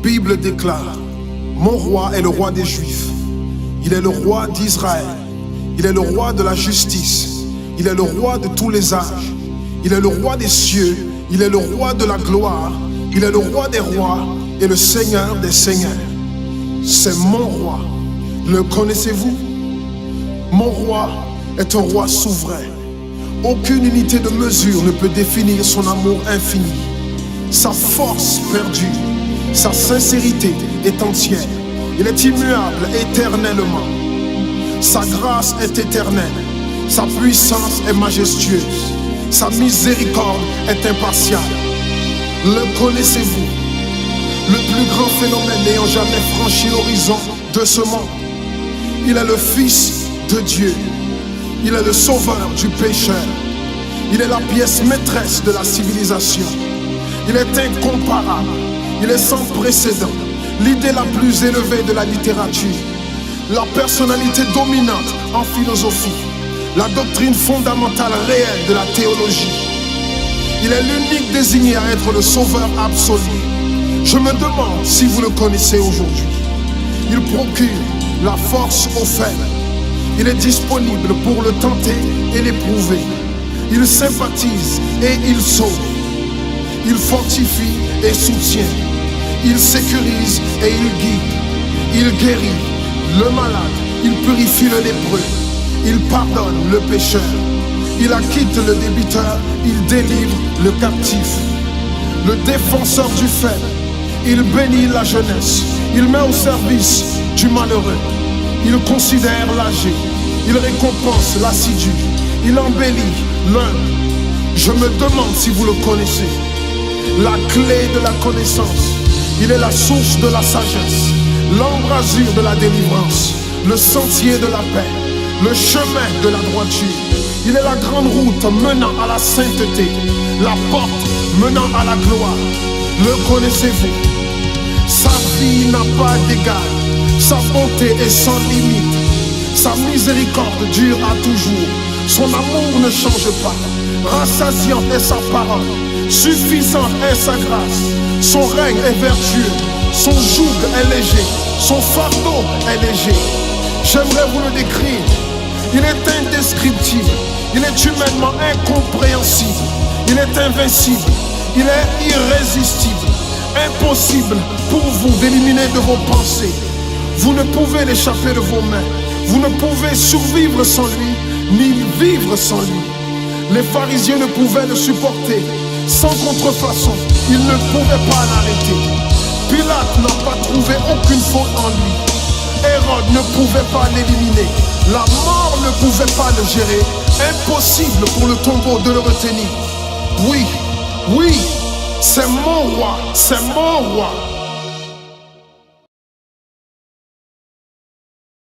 Bible déclare: mon roi est le roi des Juifs. Il est le roi d'Israël. Il est le roi de la justice. Il est le roi de tous les âges. Il est le roi des cieux. Il est le roi de la gloire. Il est le roi des rois et le Seigneur des seigneurs. C'est mon roi. Le connaissez-vous? Mon roi est un roi souverain. Aucune unité de mesure ne peut définir son amour infini. Sa force perdue, sa sincérité est entière. Il est immuable éternellement. Sa grâce est éternelle. Sa puissance est majestueuse. Sa miséricorde est impartiale. Le connaissez-vous? Le plus grand phénomène n'ayant jamais franchi l'horizon de ce monde. Il est le Fils de Dieu. Il est le sauveur du pécheur. Il est la pièce maîtresse de la civilisation. Il est incomparable. Il est sans précédent. L'idée la plus élevée de la littérature. La personnalité dominante en philosophie. La doctrine fondamentale réelle de la théologie. Il est l'unique désigné à être le sauveur absolu. Je me demande si vous le connaissez aujourd'hui. Il procure la force aux faibles. Il est disponible pour le tenter et l'éprouver. Il sympathise et il sauve. Il fortifie et soutient. Il sécurise et il guide. Il guérit le malade. Il purifie le lépreux. Il pardonne le pécheur. Il acquitte le débiteur. Il délivre le captif. Le défenseur du faible. Il bénit la jeunesse. Il met au service du malheureux. Il considère l'âgé. Il récompense l'assidu. Il embellit l'humble. Je me demande si vous le connaissez. La clé de la connaissance. Il est la source de la sagesse. L'embrasure de la délivrance. Le sentier de la paix. Le chemin de la droiture. Il est la grande route menant à la sainteté. La porte menant à la gloire. Le connaissez-vous? Sa vie n'a pas d'égal. Sa bonté est sans limite. Sa miséricorde dure à toujours. Son amour ne change pas. Rassasiante est sa parole. Suffisante est sa grâce. Son règne est vertueux. Son joug est léger. Son fardeau est léger. J'aimerais vous le décrire. Il est indescriptible. Il est humainement incompréhensible. Il est invincible. Il est irrésistible. Impossible pour vous d'éliminer de vos pensées. Vous ne pouvez l'échapper de vos mains. Vous ne pouvez survivre sans lui, ni vivre sans lui. Les pharisiens ne pouvaient le supporter. Sans contrefaçon, ils ne pouvaient pas l'arrêter. Pilate n'a pas trouvé aucune faute en lui. Hérode ne pouvait pas l'éliminer. La mort ne pouvait pas le gérer. Impossible pour le tombeau de le retenir. Oui, oui, c'est mon roi, c'est mon roi.